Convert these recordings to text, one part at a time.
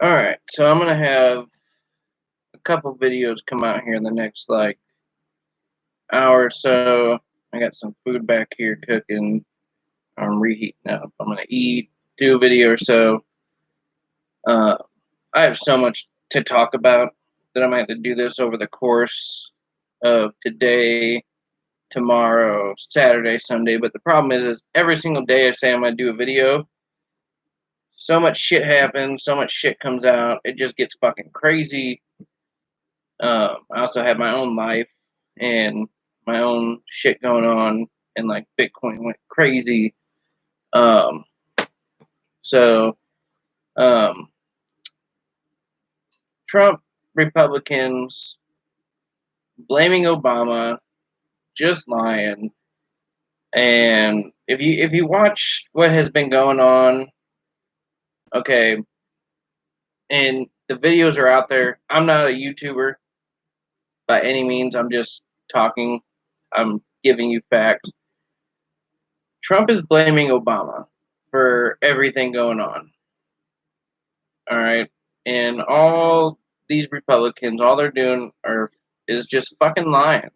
Alright, so I'm gonna have a couple videos come out here in the next, hour or so. I got some food back here cooking. I'm reheating up. I'm gonna eat, do a video or so. Uh, I have so much to talk about that I might have to do this over the course of today, tomorrow, Saturday, Sunday. But the problem is every single day I say I'm gonna do a video, so much shit happens, so much shit comes out. It just gets fucking crazy. I also have my own life and my own shit going on, and like Bitcoin went crazy. Um, so um, Trump Republicans blaming Obama, just lying. And if you watch what has been going on, okay, and the videos are out there. I'm not a YouTuber by any means. I'm just talking. I'm giving you facts. Trump is blaming Obama for everything going on. All right. And all these Republicans, all they're doing is just fucking lying.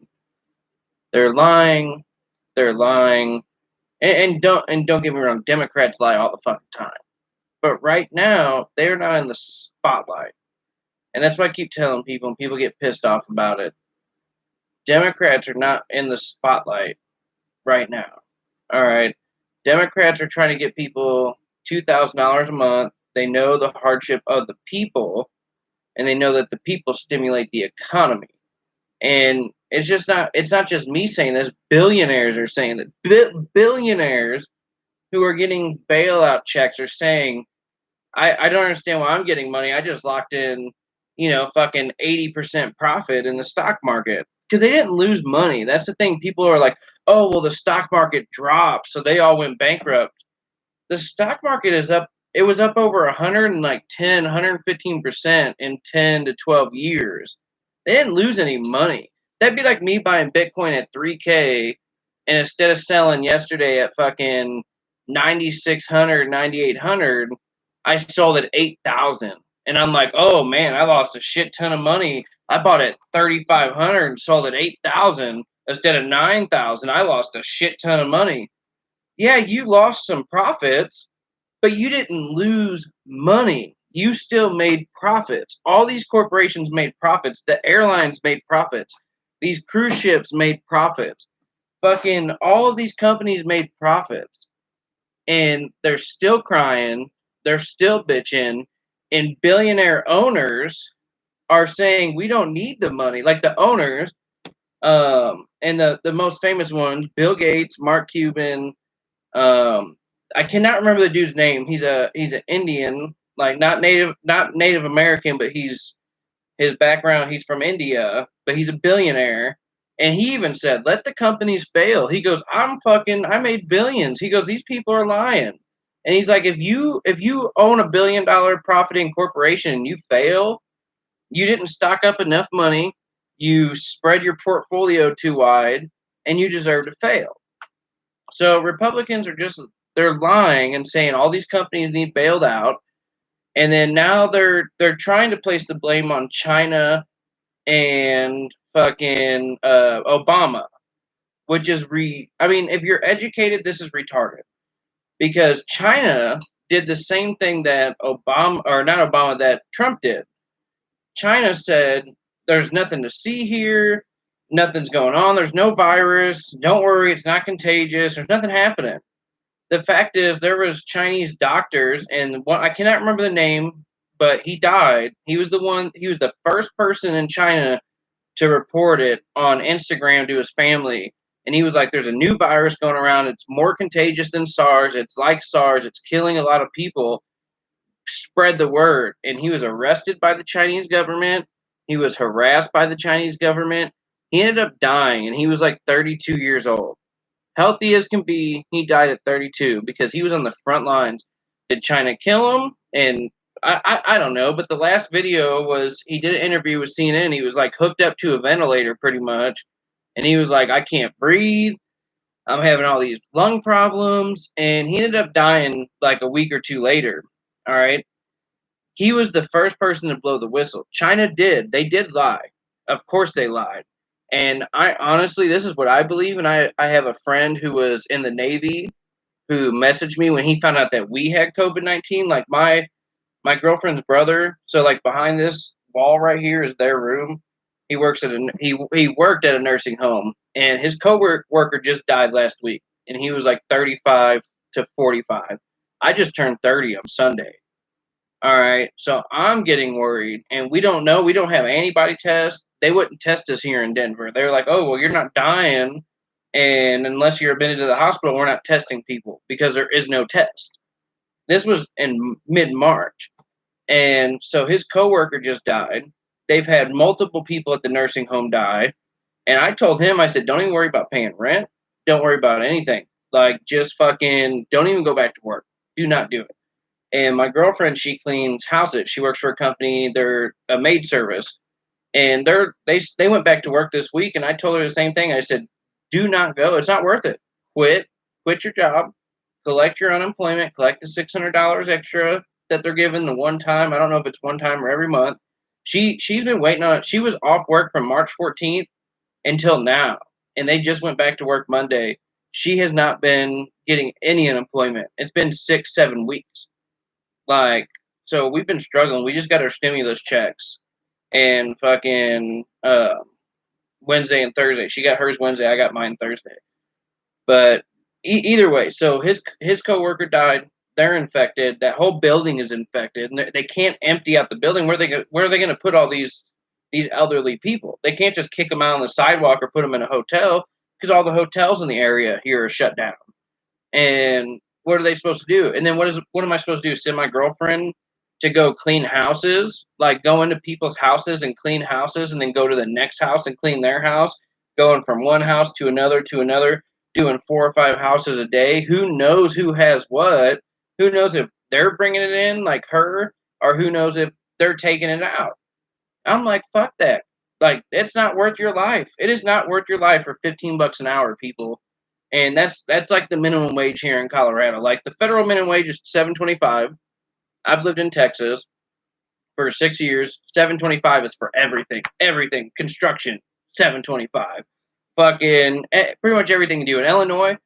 They're lying. They're lying. And don't get me wrong, Democrats lie all the fucking time. But right now, they're not in the spotlight. And that's what I keep telling people, and people get pissed off about it. Democrats are not in the spotlight right now. All right. Democrats are trying to get people $2,000 a month. They know the hardship of the people, and they know that the people stimulate the economy. And it's not just me saying this. Billionaires are saying that. Billionaires who are getting bailout checks are saying, I don't understand why I'm getting money. I just locked in, fucking 80% profit in the stock market. Because they didn't lose money. That's the thing. People are like, oh, well, the stock market dropped, so they all went bankrupt. The stock market is up. It was up over 115% in 10 to 12 years. They didn't lose any money. That'd be like me buying Bitcoin at 3K, and instead of selling yesterday at fucking 9,600, 9,800, I sold at 8,000. And I'm like, oh man, I lost a shit ton of money. I bought at 3,500 and sold at 8,000 instead of 9,000. I lost a shit ton of money. Yeah, you lost some profits, but you didn't lose money. You still made profits. All these corporations made profits. The airlines made profits. These cruise ships made profits. Fucking all of these companies made profits. And they're still crying. They're still bitching. And billionaire owners are saying we don't need the money. Like the owners, and the most famous ones, Bill Gates, Mark Cuban, I cannot remember the dude's name. He's an Indian, like not Native American, but his background. He's from India, but he's a billionaire. And he even said, "Let the companies fail." He goes, I made billions." He goes, "These people are lying." And he's like, if you own $1 billion profiting corporation and you fail, you didn't stock up enough money, you spread your portfolio too wide, and you deserve to fail. So Republicans are they're lying and saying all these companies need bailed out, and then now they're trying to place the blame on China and fucking Obama, which is I mean, if you're educated, this is retarded because China did the same thing that Obama or not Obama that Trump did. China said there's nothing to see here, nothing's going on, there's no virus, don't worry, it's not contagious, there's nothing happening. The fact is there was Chinese doctors, and one, I cannot remember the name, but he died. He was the first person in China to report it on Instagram to his family. And he was like, there's a new virus going around. It's more contagious than SARS. It's like SARS. It's killing a lot of people. Spread the word. And he was arrested by the Chinese government. He was harassed by the Chinese government. He ended up dying, and he was like 32 years old. Healthy as can be, he died at 32 because he was on the front lines. Did China kill him? And I don't know, but the last video was he did an interview with CNN. He was like hooked up to a ventilator pretty much. And he was like, I can't breathe. I'm having all these lung problems. And he ended up dying like a week or two later. All right. He was the first person to blow the whistle. China did. They did lie. Of course they lied. And I honestly, this is what I believe. And I have a friend who was in the Navy who messaged me when he found out that we had COVID-19. Like my girlfriend's brother. So like behind this wall right here is their room. He works at he worked at a nursing home, and his coworker just died last week, and he was like 35 to 45. I just turned 30 on Sunday. All right, so I'm getting worried, and we don't know. We don't have antibody tests. They wouldn't test us here in Denver. They're like, "Oh, well, you're not dying, and unless you're admitted to the hospital, we're not testing people because there is no test." This was in mid-March, and so his coworker just died. They've had multiple people at the nursing home die, and I told him, I said, "Don't even worry about paying rent. Don't worry about anything. Like, just fucking don't even go back to work. Do not do it." And my girlfriend, she cleans houses. She works for a company. They're a maid service, and they went back to work this week. And I told her the same thing. I said, "Do not go. It's not worth it. Quit your job. Collect your unemployment. Collect the $600 extra that they're giving the one time. I don't know if it's one time or every month." She's been waiting on it. She was off work from March 14th until now, and they just went back to work Monday. She has not been getting any unemployment. It's been 6, 7 weeks. Like, so we've been struggling. We just got our stimulus checks and fucking Wednesday and Thursday. She got hers Wednesday. I got mine Thursday. But either way, so his coworker died. They're infected. That whole building is infected, and they can't empty out the building. Where are they going to put all these elderly people? They can't just kick them out on the sidewalk or put them in a hotel because all the hotels in the area here are shut down. And what are they supposed to do? And then what am I supposed to do? Send my girlfriend to go clean houses, like go into people's houses and clean houses, and then go to the next house and clean their house, going from one house to another, doing 4 or 5 houses a day. Who knows who has what? Who knows if they're bringing it in like her, or who knows if they're taking it out? I'm like, fuck that. Like, it's not worth your life. It is not worth your life for $15 an hour, people. And that's like the minimum wage here in Colorado. Like the federal minimum wage is 7.25. I've lived in Texas for 6 years. 7.25 is for everything. Everything. Construction, 7.25. Fucking pretty much everything you do in Illinois.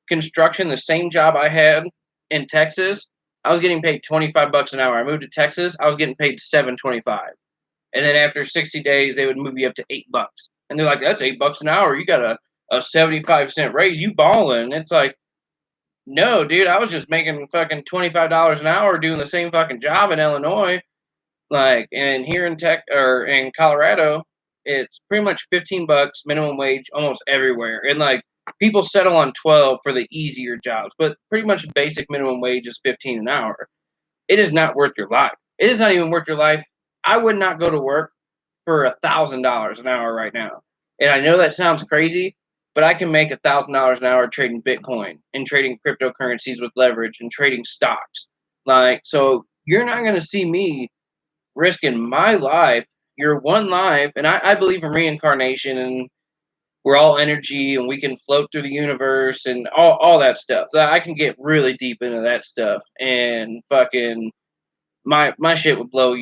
Construction, the same job I had in Texas, I was getting paid $25 an hour. I moved to Texas, I was getting paid 7.25. And then after 60 days, they would move you up to $8. And they're like, "That's $8 an hour. You got a 75-cent raise. You balling." And it's like, no, dude, I was just making fucking $25 an hour doing the same fucking job in Illinois. Like, and here in Tech or in Colorado, it's pretty much $15 minimum wage almost everywhere. And like people settle on 12 for the easier jobs, but pretty much basic minimum wage is 15 an hour. It is not worth your life. It is not even worth your life. I would not go to work for $1,000 an hour right now. And I know that sounds crazy, but I can make $1,000 an hour trading Bitcoin and trading cryptocurrencies with leverage and trading stocks. Like, so you're not going to see me risking my life, your one life. And I believe in reincarnation, and we're all energy and we can float through the universe and all that stuff. I can get really deep into that stuff, and fucking my shit would blow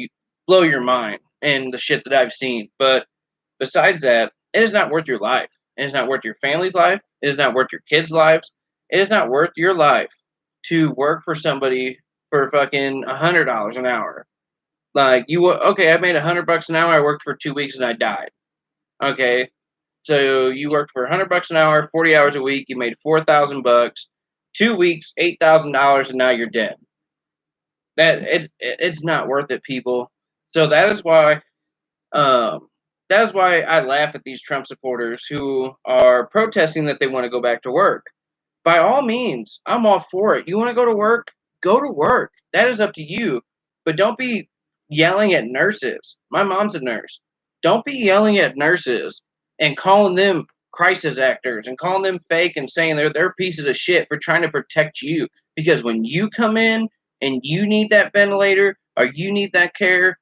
your mind and the shit that I've seen. But besides that, it is not worth your life. It is not worth your family's life. It is not worth your kids' lives. It is not worth your life to work for somebody for fucking $100 an hour. Like okay, I made $100 an hour. I worked for 2 weeks and I died. Okay, so you worked for $100 an hour, 40 hours a week. You made $4,000. 2 weeks, $8,000, and now you're dead. It's not worth it, people. So that is why I laugh at these Trump supporters who are protesting that they want to go back to work. By all means, I'm all for it. You want to go to work? Go to work. That is up to you. But don't be yelling at nurses. My mom's a nurse. Don't be yelling at nurses and calling them crisis actors and calling them fake and saying they're pieces of shit for trying to protect you. Because when you come in and you need that ventilator or you need that care,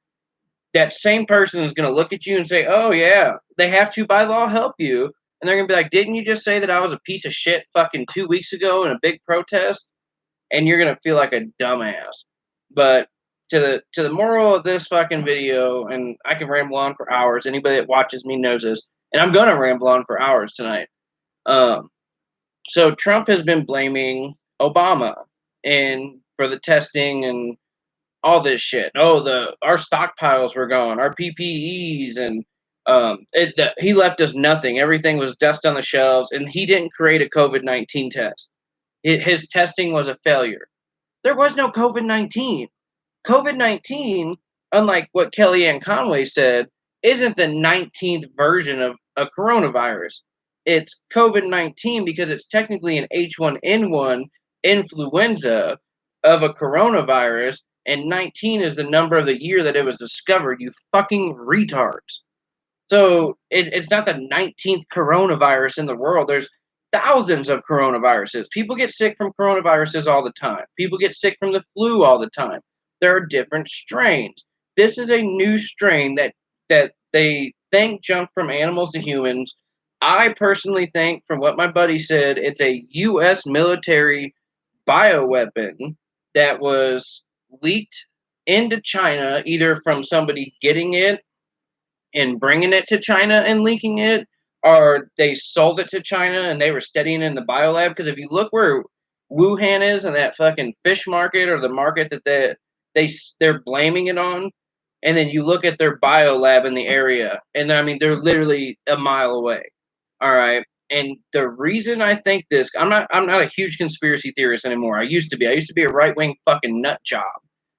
that same person is going to look at you and say, "Oh, yeah, they have to by law help you." And they're going to be like, "Didn't you just say that I was a piece of shit fucking 2 weeks ago in a big protest?" And you're going to feel like a dumbass. But to the moral of this fucking video, and I can ramble on for hours. Anybody that watches me knows this, and I'm gonna ramble on for hours tonight. Um, so Trump has been blaming Obama and for the testing and all this shit. Oh, our stockpiles were gone, our PPEs, and he left us nothing. Everything was dust on the shelves, and he didn't create a COVID-19 test. His testing was a failure. There was no COVID-19. COVID-19, unlike what Kellyanne Conway said, isn't the 19th version of a coronavirus. It's COVID-19 because it's technically an H1N1 influenza of a coronavirus, and 19 is the number of the year that it was discovered, you fucking retards. So it's not the 19th coronavirus in the world. There's thousands of coronaviruses. People get sick from coronaviruses all the time. People get sick from the flu all the time. There are different strains. This is a new strain that they think jumped from animals to humans. I personally think, from what my buddy said, it's a U.S. military bioweapon that was leaked into China, either from somebody getting it and bringing it to China and leaking it, or they sold it to China and they were studying in the biolab. Because if you look where Wuhan is and that fucking fish market, or the market that they're blaming it on, and then you look at their biolab in the area, and I mean they're literally a mile away. All right. And the reason I think this, I'm not a huge conspiracy theorist anymore. I used to be. I used to be a right wing fucking nut job,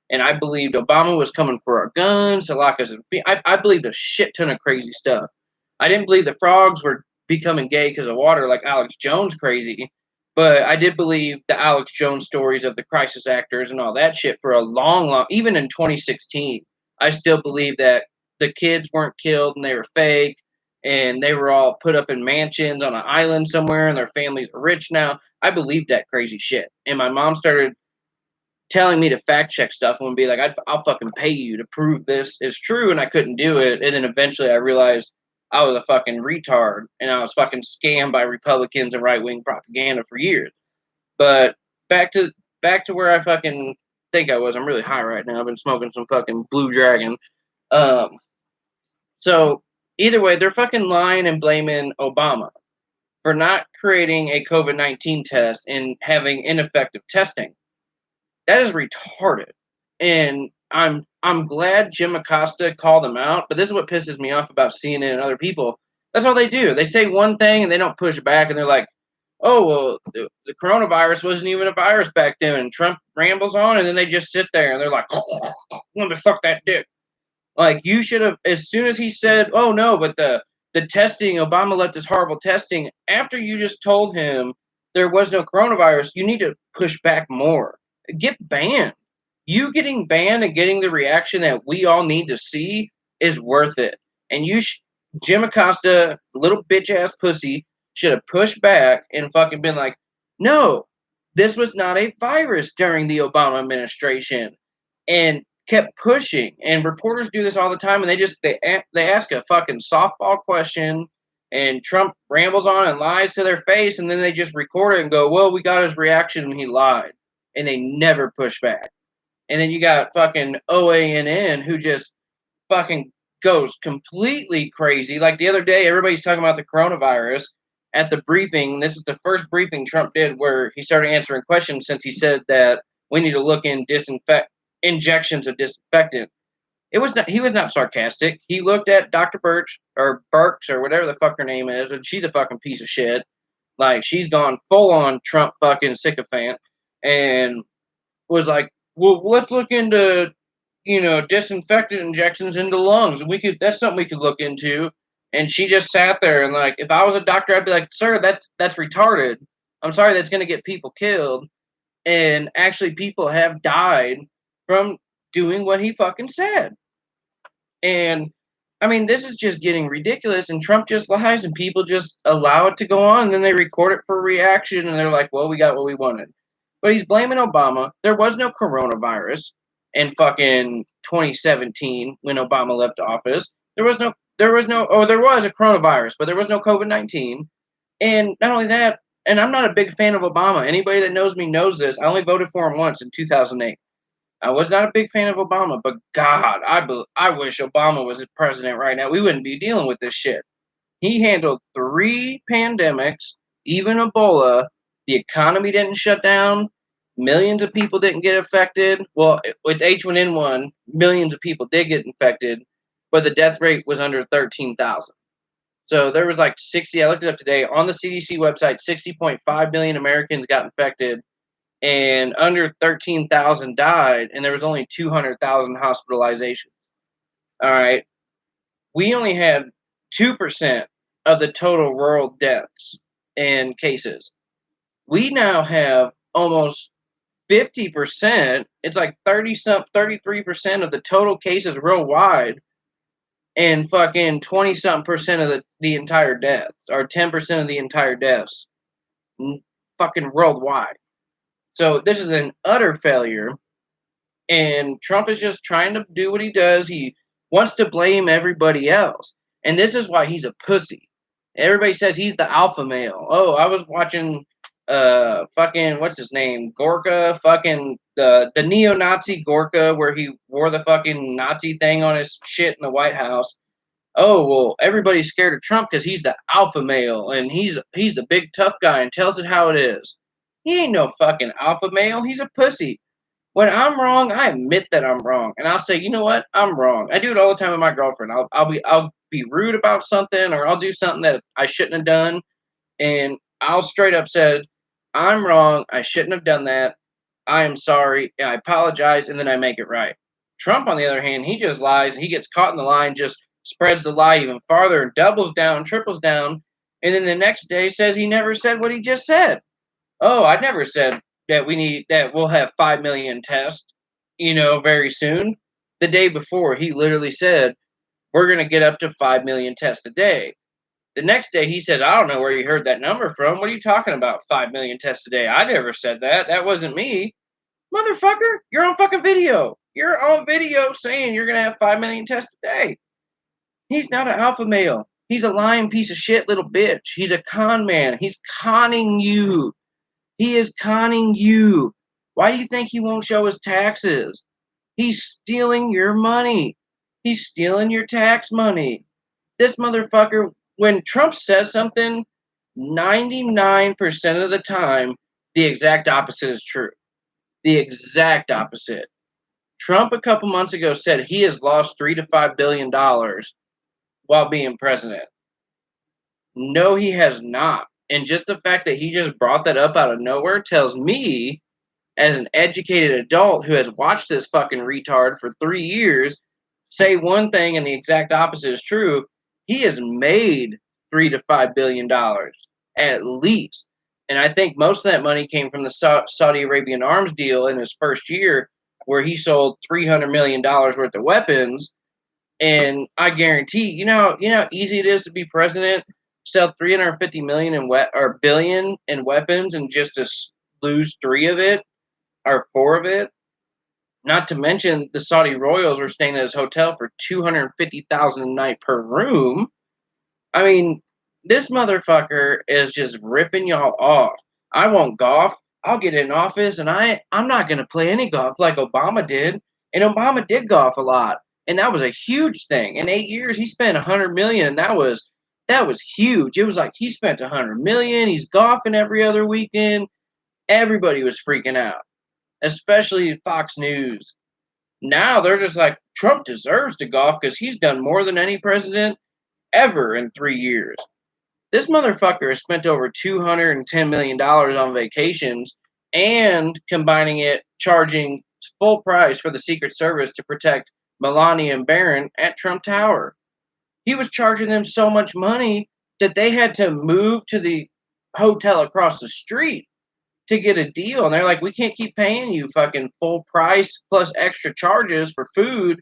and I believed Obama was coming for our guns to lock us in. I believed a shit ton of crazy stuff. I didn't believe the frogs were becoming gay because of water like Alex Jones crazy, but I did believe the Alex Jones stories of the crisis actors and all that shit for a long, even in 2016. I still believe that the kids weren't killed and they were fake, and they were all put up in mansions on an island somewhere, and their families are rich now. I believed that crazy shit, and my mom started telling me to fact check stuff and be like, I'll fucking pay you to prove this is true. And I couldn't do it. And then eventually I realized I was a fucking retard and I was fucking scammed by Republicans and right wing propaganda for years. But back to where I fucking think I was. I'm really high right now. I've been smoking some fucking Blue Dragon. Um, so either way, they're fucking lying and blaming Obama for not creating a COVID-19 test and having ineffective testing. That is retarded. And I'm glad Jim Acosta called them out, but this is what pisses me off about CNN and other people. That's all they do. They say one thing and they don't push back, and they're like, "Oh well, the coronavirus wasn't even a virus back then." And Trump rambles on, and then they just sit there and they're like, "Let me suck that dick." Like, you should have, as soon as he said, "Oh no, but the testing, Obama left this horrible testing," after you just told him there was no coronavirus, you need to push back more. Get banned. You getting banned and getting the reaction that we all need to see is worth it. And Jim Acosta, little bitch ass pussy, should have pushed back and fucking been like, "No, this was not a virus during the Obama administration," and kept pushing. And reporters do this all the time, and they ask a fucking softball question, and Trump rambles on and lies to their face, and then they just record it and go, "Well, we got his reaction and he lied," and they never push back. And then you got fucking OANN, who just fucking goes completely crazy. Like the other day, everybody's talking about the coronavirus at the briefing. This is the first briefing Trump did where he started answering questions, since he said that we need to look in injections of disinfectant. He was not sarcastic. He looked at Dr. Birch, or Burks, or whatever the fuck her name is, and she's a fucking piece of shit. Like, she's gone full on Trump fucking sycophant, and was like, "Well, let's look into, disinfectant injections into lungs. That's something we could look into." And she just sat there and, like, if I was a doctor, I'd be like, "Sir, that's retarded. I'm sorry, that's gonna get people killed." And actually, people have died from doing what he fucking said. And I mean, this is just getting ridiculous, and Trump just lies, and people just allow it to go on, and then they record it for reaction, and they're like, "Well, we got what we wanted." But he's blaming Obama. There was no coronavirus in fucking 2017 when Obama left office. There was no, there was a coronavirus, but there was no COVID-19. And not only that, and I'm not a big fan of Obama. Anybody that knows me knows this. I only voted for him once in 2008. I was not a big fan of Obama, but God, I wish Obama was president right now. We wouldn't be dealing with this shit. He handled 3 pandemics, even Ebola. The economy didn't shut down. Millions of people didn't get affected. Well, with H1N1, millions of people did get infected, but the death rate was under 13,000. So there was like 60, I looked it up today, on the CDC website, 60.5 million Americans got infected and under 13,000 died, and there was only 200,000 hospitalizations. All right. We only had 2% of the total world deaths and cases. We now have almost 50%. It's like 33% of the total cases worldwide, and fucking 20 something percent of the entire deaths, or 10% of the entire deaths fucking worldwide. So this is an utter failure. And Trump is just trying to do what he does. He wants to blame everybody else. And this is why he's a pussy. Everybody says he's the alpha male. Oh, I was watching fucking what's his name? Gorka, fucking the neo-Nazi Gorka, where he wore the fucking Nazi thing on his shit in the White House. Oh, well, everybody's scared of Trump because he's the alpha male and he's the big tough guy and tells it how it is. He ain't no fucking alpha male. He's a pussy. When I'm wrong, I admit that I'm wrong, and I'll say, you know what, I'm wrong. I do it all the time with my girlfriend. I'll be rude about something, or I'll do something that I shouldn't have done, and I'll straight up said, I'm wrong. I shouldn't have done that. I am sorry. I apologize, and then I make it right. Trump, on the other hand, he just lies. He gets caught in the lie and just spreads the lie even farther and doubles down, triples down, and then the next day says he never said what he just said. Oh, I never said that we'll have 5 million tests, very soon. The day before, he literally said, we're going to get up to 5 million tests a day. The next day, he says, I don't know where you heard that number from. What are you talking about? 5 million tests a day. I never said that. That wasn't me. Motherfucker, you're on fucking video. You're on video saying you're going to have 5 million tests a day. He's not an alpha male. He's a lying piece of shit little bitch. He's a con man. He's conning you. He is conning you. Why do you think he won't show his taxes? He's stealing your money. He's stealing your tax money. This motherfucker, when Trump says something, 99% of the time, the exact opposite is true. The exact opposite. Trump a couple months ago said he has lost $3 to $5 billion while being president. No, he has not. And just the fact that he just brought that up out of nowhere tells me, as an educated adult who has watched this fucking retard for 3 years say one thing and the exact opposite is true, he has made $3 to $5 billion at least. And I think most of that money came from the Saudi Arabian arms deal in his first year, where he sold $300 million worth of weapons. And I guarantee, how easy it is to be president, sell 350 million or billion in weapons, and just to lose 3 of it or 4 of it. Not to mention the Saudi royals were staying at his hotel for $250,000 a night per room. I mean, this motherfucker is just ripping y'all off. I won't golf. I'll get in office and I'm not going to play any golf like Obama did. And Obama did golf a lot. And that was a huge thing. In 8 years, he spent 100 million, and that was huge. It was like he spent 100 million. He's golfing every other weekend. Everybody was freaking out, especially Fox News. Now they're just like, Trump deserves to golf because he's done more than any president ever in 3 years. This motherfucker has spent over $210 million on vacations and combining it, charging full price for the Secret Service to protect Melania and Barron at Trump Tower. He was charging them so much money that they had to move to the hotel across the street to get a deal. And they're like, we can't keep paying you fucking full price plus extra charges for food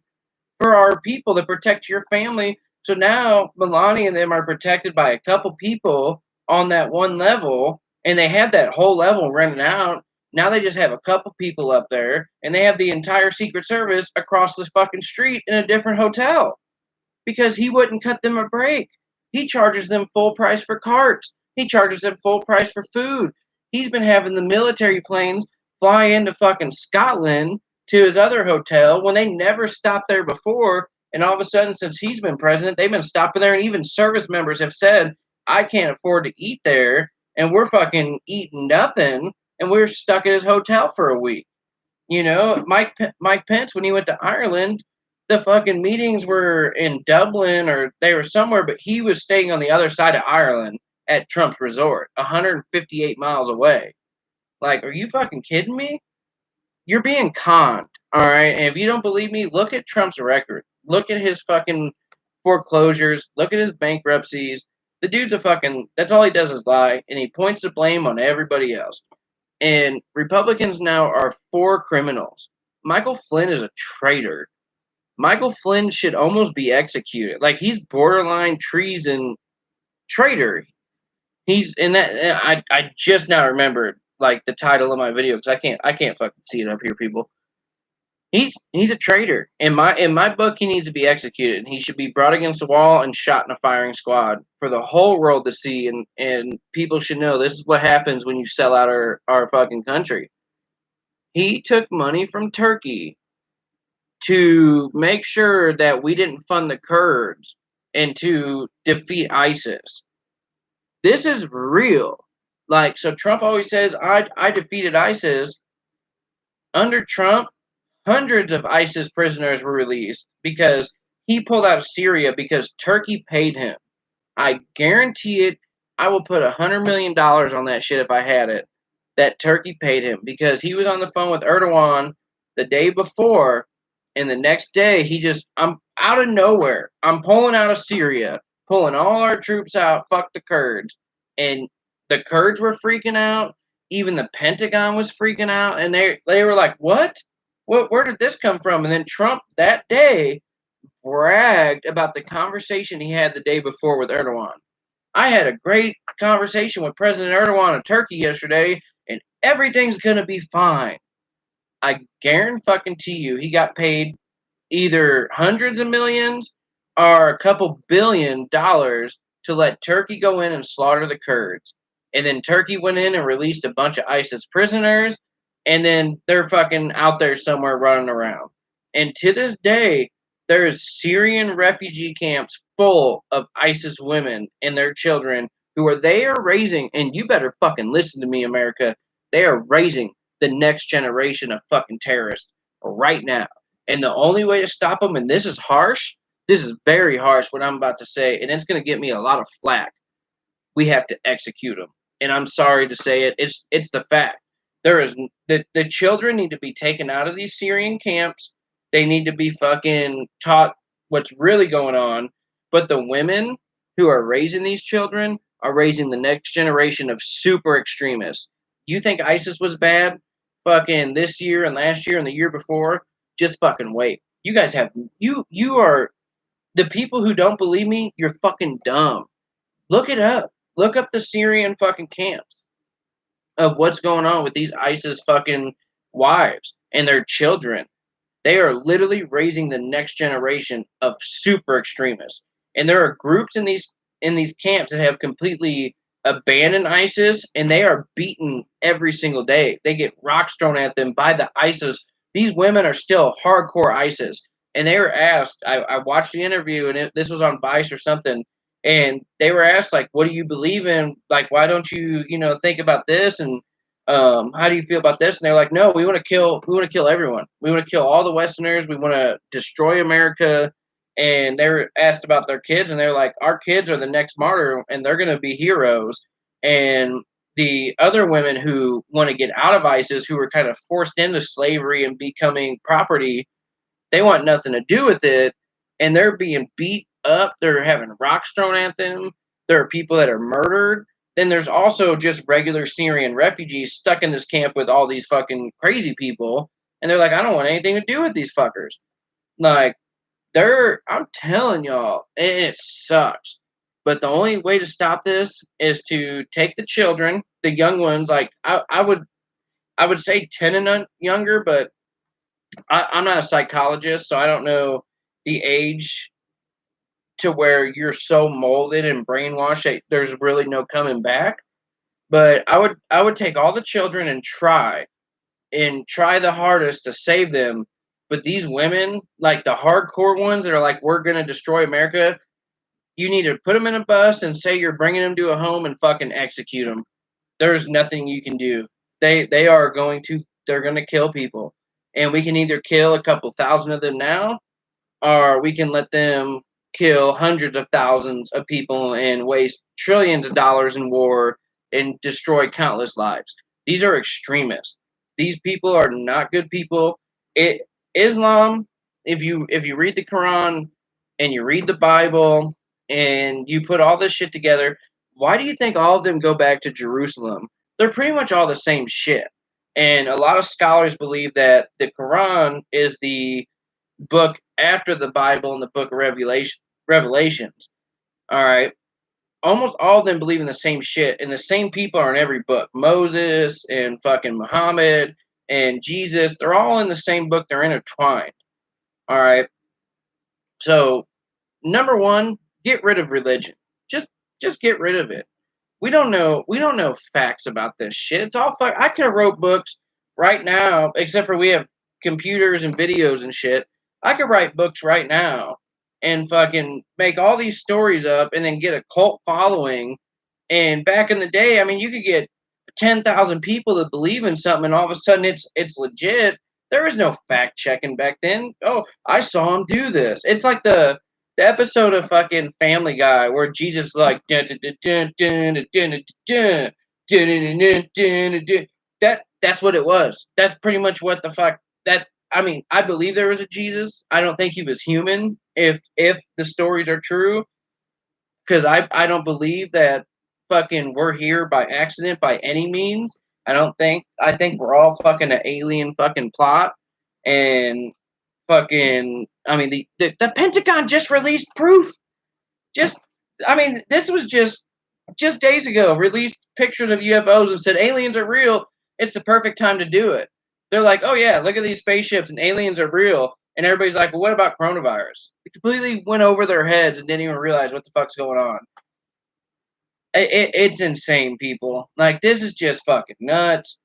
for our people to protect your family. So now Melania and them are protected by a couple people on that one level, and they had that whole level rented out. Now they just have a couple people up there, and they have the entire Secret Service across the fucking street in a different hotel because he wouldn't cut them a break. He charges them full price for carts. He charges them full price for food. He's been having the military planes fly into fucking Scotland to his other hotel when they never stopped there before. And all of a sudden, since he's been president, they've been stopping there. And even service members have said, I can't afford to eat there. And we're fucking eating nothing. And we're stuck at his hotel for a week. You know, Mike Pence, when he went to Ireland, the fucking meetings were in Dublin or they were somewhere, but he was staying on the other side of Ireland at Trump's resort, 158 miles away. Like, are you fucking kidding me? You're being conned, all right? And if you don't believe me, look at Trump's record. Look at his fucking foreclosures. Look at his bankruptcies. The dude's a fucking, that's all he does is lie, and he points the blame on everybody else. And Republicans now are for criminals. Michael Flynn is a traitor. Michael Flynn should almost be executed. Like, he's borderline treason traitor. He's in that. I just now remembered like the title of my video because I can't fucking see it up here, people. He's a traitor. In my book, he needs to be executed. He should be brought against the wall and shot in a firing squad for the whole world to see. And people should know this is what happens when you sell out our fucking country. He took money from Turkey to make sure that we didn't fund the Kurds and to defeat ISIS. This is real. Like, so Trump always says, I defeated ISIS. Under Trump, hundreds of ISIS prisoners were released because he pulled out of Syria because Turkey paid him. I guarantee it. I will put $100 million on that shit if I had it. That Turkey paid him because he was on the phone with Erdogan the day before, and the next day I'm out of nowhere. I'm pulling out of Syria, pulling all our troops out. Fuck the Kurds, and the Kurds were freaking out. Even the Pentagon was freaking out, and they were like, "What? Where did this come from?" And then Trump that day bragged about the conversation he had the day before with Erdogan. I had a great conversation with President Erdogan of Turkey yesterday, and everything's gonna be fine. I guarantee you, he got paid either hundreds of millions or a couple $1 billion to let Turkey go in and slaughter the Kurds. And then Turkey went in and released a bunch of ISIS prisoners, and then they're fucking out there somewhere running around. And to this day, there's Syrian refugee camps full of ISIS women and their children they are raising, and you better fucking listen to me, America. They are raising the next generation of fucking terrorists right now. And the only way to stop them, and this is harsh, this is very harsh what I'm about to say, and it's going to get me a lot of flack. We have to execute them. And I'm sorry to say it. It's the fact. There is the children need to be taken out of these Syrian camps. They need to be fucking taught what's really going on. But the women who are raising these children are raising the next generation of super extremists. You think ISIS was bad? Fucking this year and last year and the year before? Just fucking wait. You guys have you are the people who don't believe me, you're fucking dumb. Look it up. Look up the Syrian fucking camps of what's going on with these ISIS fucking wives and their children. They are literally raising the next generation of super extremists. And there are groups in these camps that have completely abandoned ISIS, and they are beaten every single day. They get rocks thrown at them by the ISIS. These women are still hardcore ISIS. And they were asked, I watched the interview, and this was on Vice or something, and they were asked, like, what do you believe in? Like, why don't you, think about this? And how do you feel about this? And they're like, no, we want to kill everyone. We want to kill all the Westerners. We want to destroy America. And they were asked about their kids, and they're like, our kids are the next martyr, and they're going to be heroes. And the other women who want to get out of ISIS, who were kind of forced into slavery and becoming property, they want nothing to do with it. And they're being beat up. They're having rocks thrown at them. There are people that are murdered. Then there's also just regular Syrian refugees stuck in this camp with all these fucking crazy people. And they're like, I don't want anything to do with these fuckers. Like, I'm telling y'all, and it sucks. But the only way to stop this is to take the children, the young ones, like I would say 10 and younger, but I'm not a psychologist, so I don't know the age to where you're so molded and brainwashed that there's really no coming back. But I would take all the children and try and try the hardest to save them. But these women, like the hardcore ones that are like, we're going to destroy America, you need to put them in a bus and say you're bringing them to a home and fucking execute them. There's nothing you can do. They are going to, they're going to kill people. And we can either kill a couple thousand of them now, or we can let them kill hundreds of thousands of people and waste trillions of dollars in war and destroy countless lives. These are extremists. These people are not good people. Islam, if you read the Quran and you read the Bible and you put all this shit together, why do you think all of them go back to Jerusalem? They're pretty much all the same shit. And a lot of scholars believe that the Quran is the book after the Bible and the book of Revelations. All right. Almost all of them believe in the same shit, and the same people are in every book. Moses and fucking Muhammad and Jesus, they're all in the same book. They're intertwined. All right. So, number one, get rid of religion. Just just get rid of it. We don't know facts about this shit. It's all fuck. I could have wrote books right now, except for we have computers and videos and shit. I could write books right now and fucking make all these stories up and then get a cult following. And back in the day, I mean, you could get 10,000 people that believe in something, and all of a sudden it's legit. There was no fact checking back then. Oh, I saw him do this. It's like the episode of fucking Family Guy where Jesus is like dun, dun, dun, dun, dun, dun, dun, dun, dun, dun, dun, dun, dun. That's what it was. That's pretty much what the fuck that. I mean, I believe there was a Jesus. I don't think he was human. If the stories are true, because I don't believe that fucking we're here by accident by any means. I don't think. I think we're all fucking an alien fucking plot, and fucking. I mean, the Pentagon just released proof. Just, I mean, this was just days ago. Released pictures of UFOs and said aliens are real. It's the perfect time to do it. They're like, oh yeah, look at these spaceships and aliens are real. And everybody's like, well, what about coronavirus? It completely went over their heads and didn't even realize what the fuck's going on. It's insane, people. Like, this is just fucking nuts.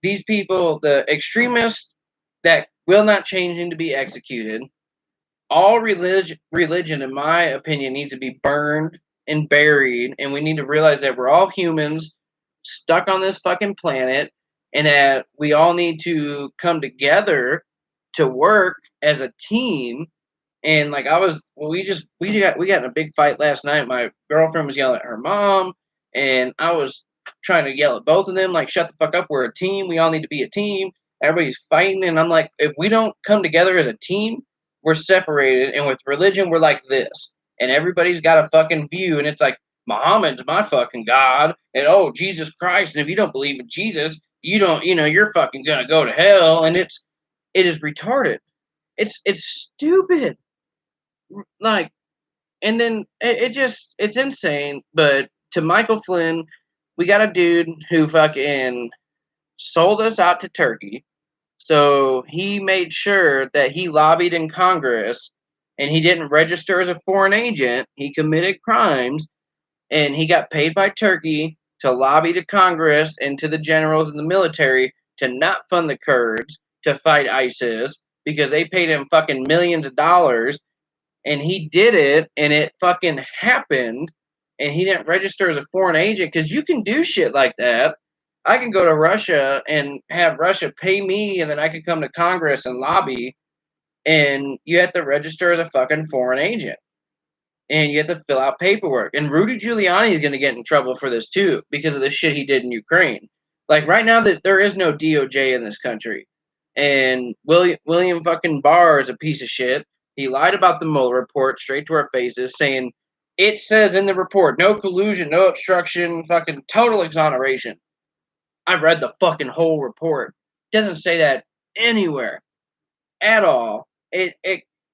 These people, the extremists that will not change need to be executed. All religion, in my opinion, needs to be burned and buried. And we need to realize that we're all humans stuck on this fucking planet and that we all need to come together to work as a team. And like we got in a big fight last night. My girlfriend was yelling at her mom, and I was trying to yell at both of them, like, shut the fuck up, we're a team, we all need to be a team. Everybody's fighting, and I'm like, if we don't come together as a team, we're separated. And with religion, we're like this. And everybody's got a fucking view, and it's like, Muhammad's my fucking God, and oh, Jesus Christ, and if you don't believe in Jesus, you don't, you're fucking gonna go to hell. And it is retarded. It's stupid. Like, and then it's insane. But to Michael Flynn, we got a dude who fucking sold us out to Turkey. So he made sure that he lobbied in Congress and he didn't register as a foreign agent. He committed crimes and he got paid by Turkey to lobby to Congress and to the generals in the military to not fund the Kurds to fight ISIS because they paid him fucking millions of dollars, and he did it and it fucking happened, and he didn't register as a foreign agent because you can do shit like that. I can go to Russia and have Russia pay me, and then I can come to Congress and lobby, and you have to register as a fucking foreign agent. And you have to fill out paperwork. And Rudy Giuliani is going to get in trouble for this too because of the shit he did in Ukraine. Like, right now, that there is no DOJ in this country, and William fucking Barr is a piece of shit. He lied about the Mueller report straight to our faces, saying it says in the report no collusion, no obstruction, fucking total exoneration. I've read the fucking whole report. It doesn't say that anywhere at all. It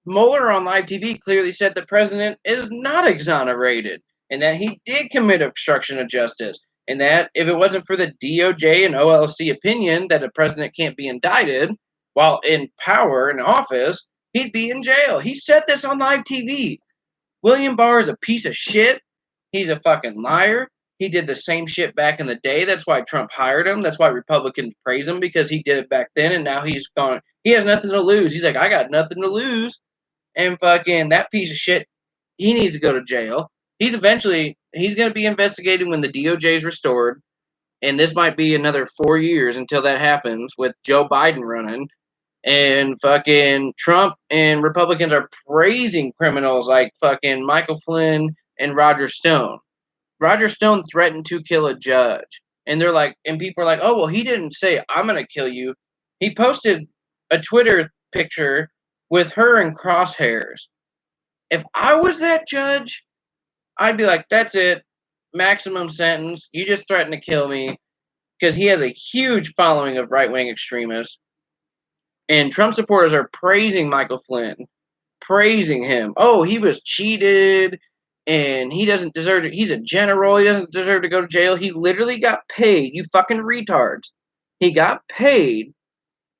Mueller on live TV clearly said the president is not exonerated and that he did commit obstruction of justice, and that if it wasn't for the DOJ and OLC opinion that the president can't be indicted while in power in office, he'd be in jail. He said this on live TV. William Barr is a piece of shit. He's a fucking liar. He did the same shit back in the day. That's why Trump hired him. That's why Republicans praise him, because he did it back then, and now he's gone. He has nothing to lose. He's like, I got nothing to lose. And fucking that piece of shit, he needs to go to jail. He's going to be investigated when the DOJ is restored. And this might be another 4 years until that happens with Joe Biden running. And fucking Trump and Republicans are praising criminals like fucking Michael Flynn and Roger Stone. Roger Stone threatened to kill a judge. And they're like, and people are like, oh, well, he didn't say, I'm going to kill you. He posted a Twitter picture with her in crosshairs. If I was that judge, I'd be like, that's it. Maximum sentence. You just threatened to kill me. Because he has a huge following of right wing extremists. And Trump supporters are praising Michael Flynn, praising him. Oh, he was cheated and he doesn't deserve to. He's a general. He doesn't deserve to go to jail. He literally got paid. You fucking retards. He got paid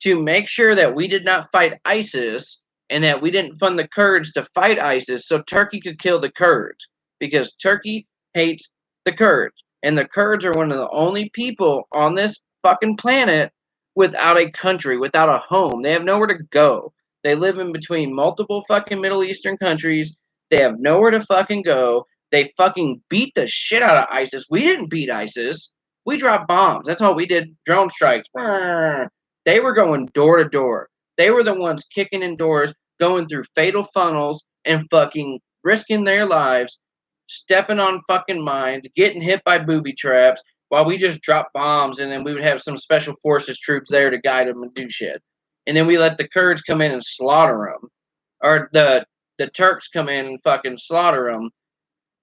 to make sure that we did not fight ISIS and that we didn't fund the Kurds to fight ISIS so Turkey could kill the Kurds, because Turkey hates the Kurds. And the Kurds are one of the only people on this fucking planet without a country, without a home. They have nowhere to go. They live in between multiple fucking Middle Eastern countries. They have nowhere to fucking go. They fucking beat the shit out of ISIS. We didn't beat ISIS. We dropped bombs. That's all we did. Drone strikes. They were going door to door. They were the ones kicking in doors, going through fatal funnels, and fucking risking their lives, stepping on fucking mines, getting hit by booby traps, while we just dropped bombs, and then we would have some special forces troops there to guide them and do shit. And then we let the Kurds come in and slaughter them, or the Turks come in and fucking slaughter them.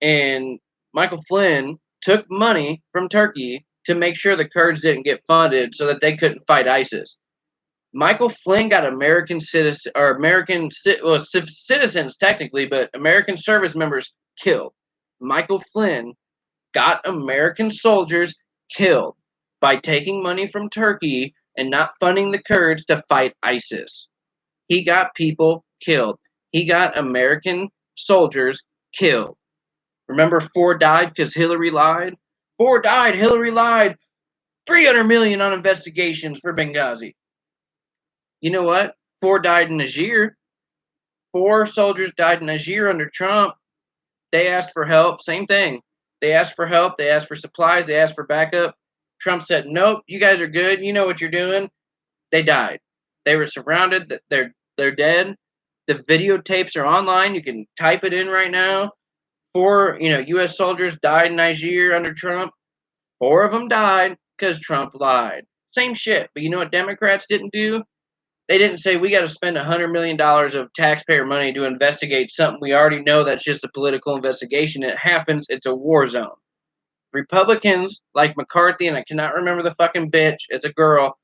And Michael Flynn took money from Turkey to make sure the Kurds didn't get funded so that they couldn't fight ISIS. Michael Flynn got American citizens, or citizens technically, but American service members killed. Michael Flynn got American soldiers killed by taking money from Turkey and not funding the Kurds to fight ISIS. He got people killed. He got American soldiers killed. Remember, 4 died because Hillary lied? 4 died, Hillary lied. 300 million on investigations for Benghazi. You know what? 4 died in Niger. 4 soldiers died in Niger under Trump. They asked for help. Same thing. They asked for help. They asked for supplies. They asked for backup. Trump said, nope, you guys are good. You know what you're doing. They died. They were surrounded. They're dead. The videotapes are online. You can type it in right now. 4, U.S. soldiers died in Niger under Trump. 4 of them died because Trump lied. Same shit. But you know what Democrats didn't do? They didn't say we got to spend $100 million of taxpayer money to investigate something we already know that's just a political investigation. It happens. It's a war zone. Republicans like McCarthy, and I cannot remember the fucking bitch. It's a girl.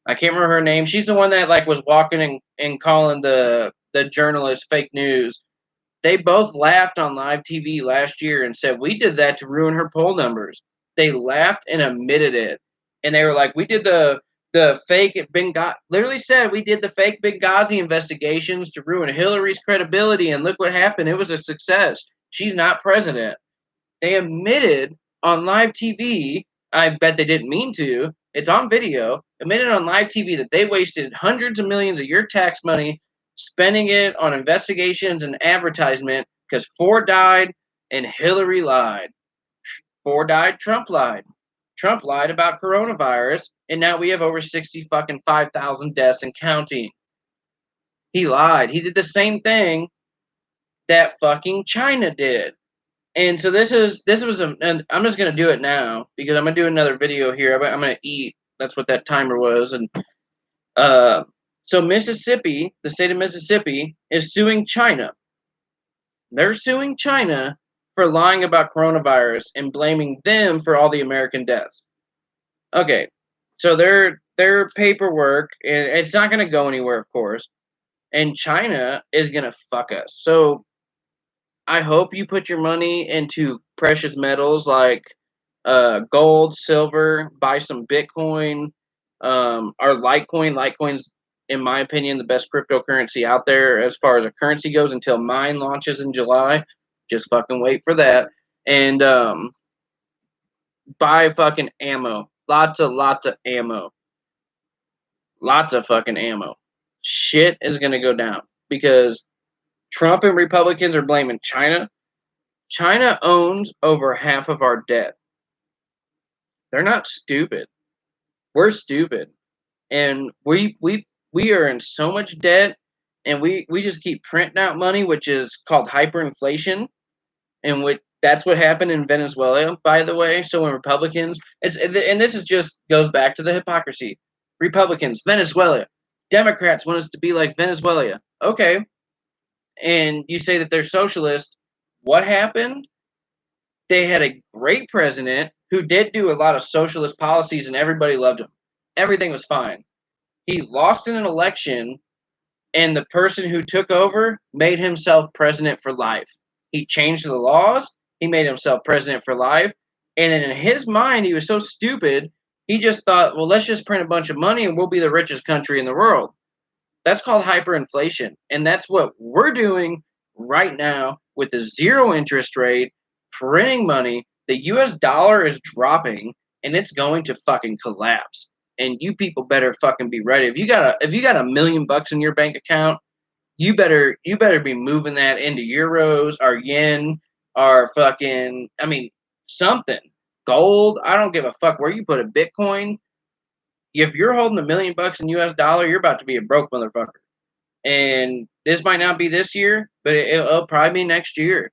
I can't remember her name. She's the one that like was walking and calling the journalists fake news. They both laughed on live TV last year and said we did that to ruin her poll numbers. They laughed and admitted it, and they were like, "We did the fake Benghazi." Literally said we did the fake Benghazi investigations to ruin Hillary's credibility, and look what happened. It was a success. She's not president. They admitted on live TV. I bet they didn't mean to. It's on video. Admitted on live TV that they wasted hundreds of millions of your tax money spending it on investigations and advertisement because 4 died and Hillary lied. 4 died, Trump lied. Trump lied about coronavirus, and now we have over 60 fucking 5,000 deaths and counting. He lied. He did the same thing that fucking China did. And so this was and I'm just gonna do it now because I'm gonna do another video here. I'm gonna eat. That's what that timer was. And so Mississippi, the state of Mississippi, is suing China. They're suing China for lying about coronavirus and blaming them for all the American deaths. Okay, so their paperwork, and it's not gonna go anywhere, of course. And China is gonna fuck us. So I hope you put your money into precious metals like gold, silver, buy some Bitcoin, or Litecoin. Litecoin's, in my opinion, the best cryptocurrency out there as far as a currency goes until mine launches in July. Just fucking wait for that. And buy fucking ammo. Lots of ammo. Lots of fucking ammo. Shit is going to go down because Trump and Republicans are blaming China. China owns over half of our debt. They're not stupid. We're stupid. And we are in so much debt, and we just keep printing out money, which is called hyperinflation, and that's what happened in Venezuela, by the way. So when Republicans, and this is just goes back to the hypocrisy. Republicans, Venezuela, Democrats want us to be like Venezuela. Okay, and you say that they're socialist. What happened? They had a great president who did do a lot of socialist policies, and everybody loved him. Everything was fine. He lost in an election, and the person who took over made himself president for life. He changed the laws. He made himself president for life. And then in his mind, he was so stupid, he just thought, well, let's just print a bunch of money and we'll be the richest country in the world. That's called hyperinflation. And that's what we're doing right now with the zero interest rate, printing money. The US dollar is dropping and it's going to fucking collapse. And you people better fucking be ready. If you got $1 million in your bank account, you better be moving that into euros or yen or fucking, I mean, something. Gold. I don't give a fuck where you put it. Bitcoin. If you're holding $1 million in US dollar, you're about to be a broke motherfucker. And this might not be this year, but it'll probably be next year.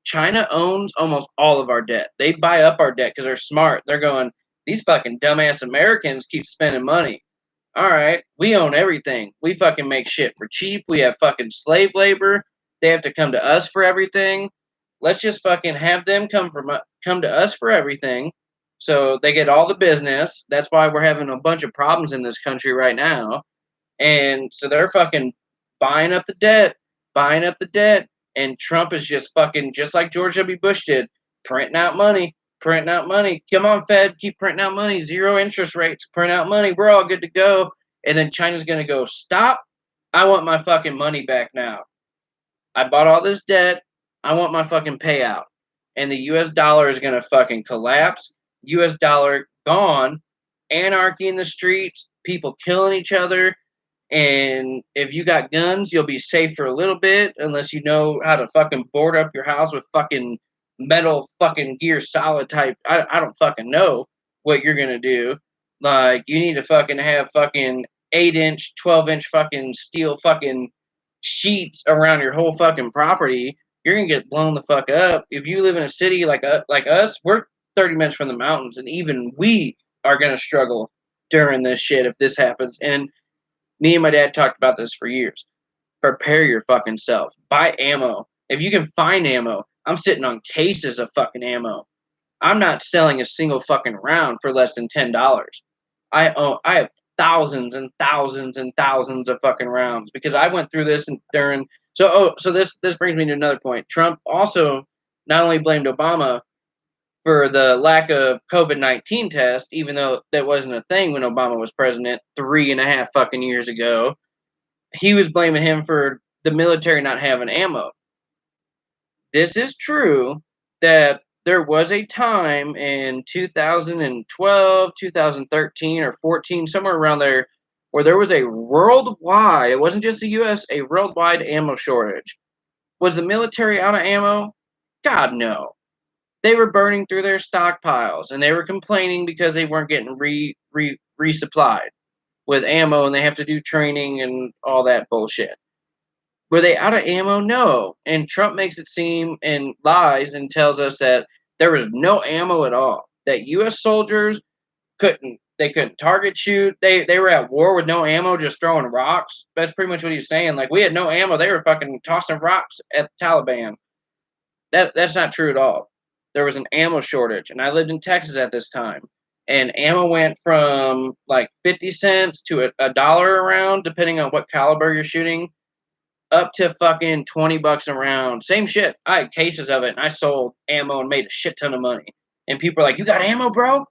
China owns almost all of our debt. They buy up our debt because they're smart. They're going, these fucking dumbass Americans keep spending money. All right, we own everything. We fucking make shit for cheap. We have fucking slave labor. They have to come to us for everything. Let's just fucking have them come to us for everything. So they get all the business. That's why we're having a bunch of problems in this country right now. And so they're fucking buying up the debt, and Trump is just fucking just like George W. Bush did, printing out money. Come on, Fed, keep printing out money. Zero interest rates, print out money. We're all good to go. And then China's gonna go, stop. I want my fucking money back now. I bought all this debt. I want my fucking payout. And the US dollar is gonna fucking collapse. US dollar gone. Anarchy in the streets, people killing each other. And if you got guns, you'll be safe for a little bit, unless you know how to fucking board up your house with fucking metal fucking gear solid type. I don't fucking know what you're gonna do. Like, you need to fucking have fucking 8-inch, 12-inch fucking steel fucking sheets around your whole fucking property. You're gonna get blown the fuck up. If you live in a city like us, we're 30 minutes from the mountains, and even we are gonna struggle during this shit if this happens. And me and my dad talked about this for years. Prepare your fucking self. Buy ammo. If you can find ammo, I'm sitting on cases of fucking ammo. I'm not selling a single fucking round for less than $10. I have thousands and thousands and thousands of fucking rounds because I went through this and during so this brings me to another point. Trump also not only blamed Obama for the lack of COVID-19 test, even though that wasn't a thing when Obama was president 3.5 fucking years ago. He was blaming him for the military not having ammo. This is true that there was a time in 2012, 2013, or 14, somewhere around there, where there was a worldwide, it wasn't just the US, a worldwide ammo shortage. Was the military out of ammo? God, no. They were burning through their stockpiles, and they were complaining because they weren't getting resupplied with ammo, and they have to do training and all that bullshit. Were they out of ammo? No. And Trump makes it seem and lies and tells us that there was no ammo at all. That U.S. soldiers couldn't target shoot. They were at war with no ammo, just throwing rocks. That's pretty much what he's saying. Like, we had no ammo. They were fucking tossing rocks at the Taliban. That's not true at all. There was an ammo shortage, and I lived in Texas at this time. And ammo went from like 50 cents to a dollar a round, depending on what caliber you're shooting, up to fucking $20 a round. Same shit. I had cases of it, and I sold ammo and made a shit ton of money. And people are like, "You got ammo, bro?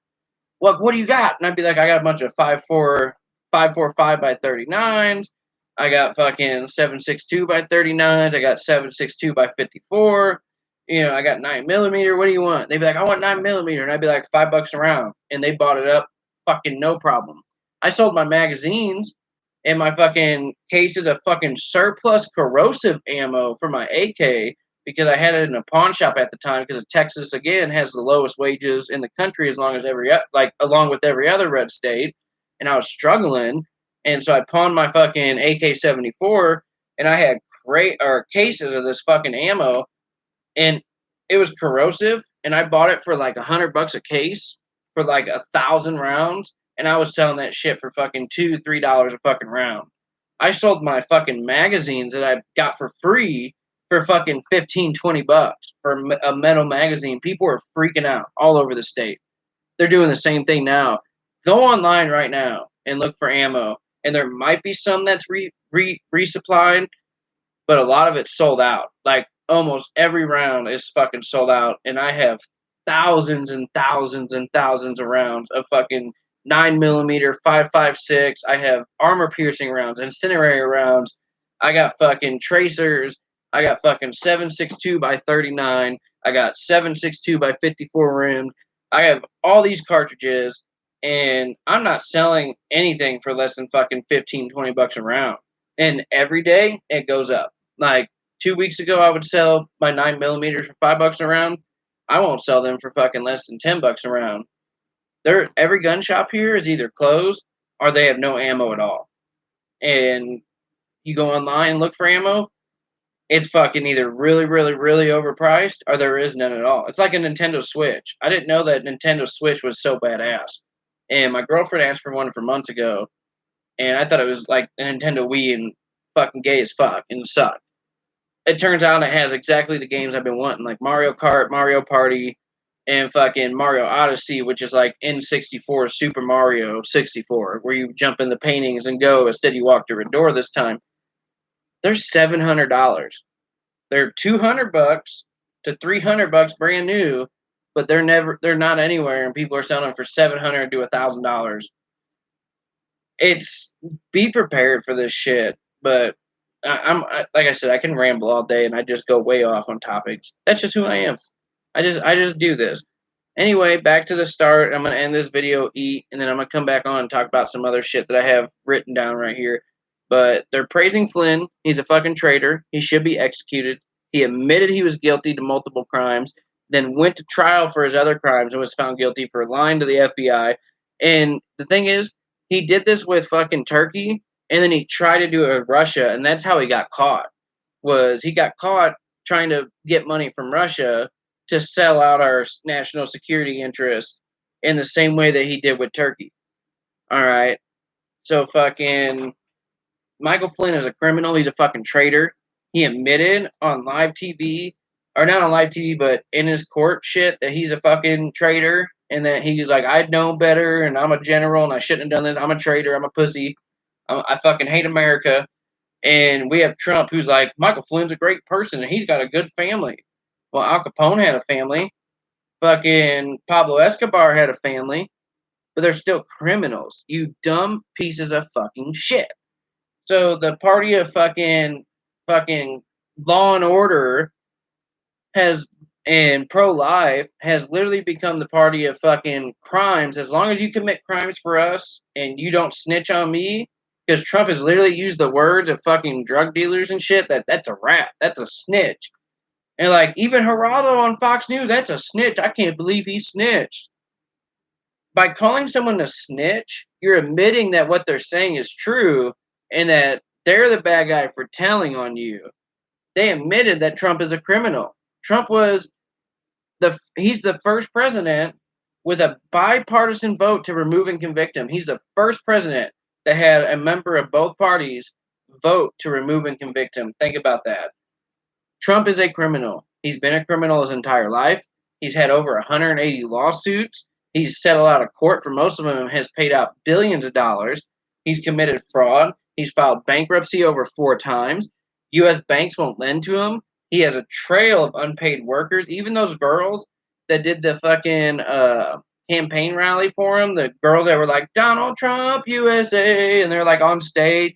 What do you got?" And I'd be like, "I got a bunch of 5.45 by 39s. I got fucking 7.62 by 39s. I got 7.62 by 54. I got 9mm. What do you want? They'd be like, I want 9mm. And I'd be like, $5 a round. And they bought it up fucking no problem. I sold my magazines and my fucking cases of fucking surplus corrosive ammo for my AK because I had it in a pawn shop at the time because Texas, again, has the lowest wages in the country along with every other red state. And I was struggling. And so I pawned my fucking AK-74 and I had cases of this fucking ammo and it was corrosive and I bought it for like $100 a case for like 1,000 rounds and I was selling that shit for fucking $2-3 a fucking round. I sold my fucking magazines that I got for free for fucking 15-20 bucks for a metal magazine. People were freaking out all over the state. They're doing the same thing now. Go online right now and look for ammo and there might be some that's resupplied, but a lot of it's sold out. Like almost every round is fucking sold out, and I have thousands and thousands and thousands of rounds of fucking 9mm 5.56. I have armor piercing rounds, incendiary rounds. I got fucking tracers. I got fucking 7.62 by 39. I got 7.62 by 54 rimmed. I have all these cartridges, and I'm not selling anything for less than fucking 15-20 bucks a round. And every day it goes up. Like 2 weeks ago, I would sell my 9mm for $5 a round. I won't sell them for fucking less than $10 a round. Every gun shop here is either closed or they have no ammo at all. And you go online and look for ammo, it's fucking either really, really, really overpriced or there is none at all. It's like a Nintendo Switch. I didn't know that Nintendo Switch was so badass. And my girlfriend asked for one for months ago, and I thought it was like a Nintendo Wii and fucking gay as fuck and sucked. It turns out it has exactly the games I've been wanting, like Mario Kart, Mario Party, and fucking Mario Odyssey, which is like N64 Super Mario 64, where you jump in the paintings and go instead you walk through a door this time. They're $700. They're $200 to $300 brand new, but they're not anywhere, and people are selling them for $700 to $1,000. It's be prepared for this shit, but like I said, I can ramble all day and I just go way off on topics. That's just who I am. I just do this. Anyway, back to the start. I'm gonna end this video, eat, and then I'm gonna come back on and talk about some other shit that I have written down right here. But they're praising Flynn. He's a fucking traitor. He should be executed. He admitted he was guilty to multiple crimes, then went to trial for his other crimes and was found guilty for lying to the FBI. And the thing is, he did this with fucking Turkey, and then he tried to do it with Russia, and that's how he got caught. Was he got caught trying to get money from Russia to sell out our national security interests in the same way that he did with Turkey. All right. So fucking Michael Flynn is a criminal. He's a fucking traitor. He admitted on live TV, or not on live TV, but in his court shit that he's a fucking traitor and that he's like, I'd know better and I'm a general and I shouldn't have done this. I'm a traitor. I'm a pussy. I fucking hate America. And we have Trump who's like, Michael Flynn's a great person and he's got a good family. Well, Al Capone had a family. Fucking Pablo Escobar had a family. But they're still criminals. You dumb pieces of fucking shit. So the party of fucking law and order has and pro-life has literally become the party of fucking crimes. As long as you commit crimes for us and you don't snitch on me, because Trump has literally used the words of fucking drug dealers and shit, that's a rap. That's a snitch. And like even Geraldo on Fox News, that's a snitch. I can't believe he snitched. By calling someone a snitch, you're admitting that what they're saying is true and that they're the bad guy for telling on you. They admitted that Trump is a criminal. Trump was he's the first president with a bipartisan vote to remove and convict him. He's the first president that had a member of both parties vote to remove and convict him. Think about that. Trump is a criminal. He's been a criminal his entire life. He's had over 180 lawsuits. He's settled out of court for most of them and has paid out billions of dollars. He's committed fraud. He's filed bankruptcy over 4 times. U.S. banks won't lend to him. He has a trail of unpaid workers. Even those girls that did the fucking campaign rally for him, the girls that were like, Donald Trump, USA, and they're like on stage,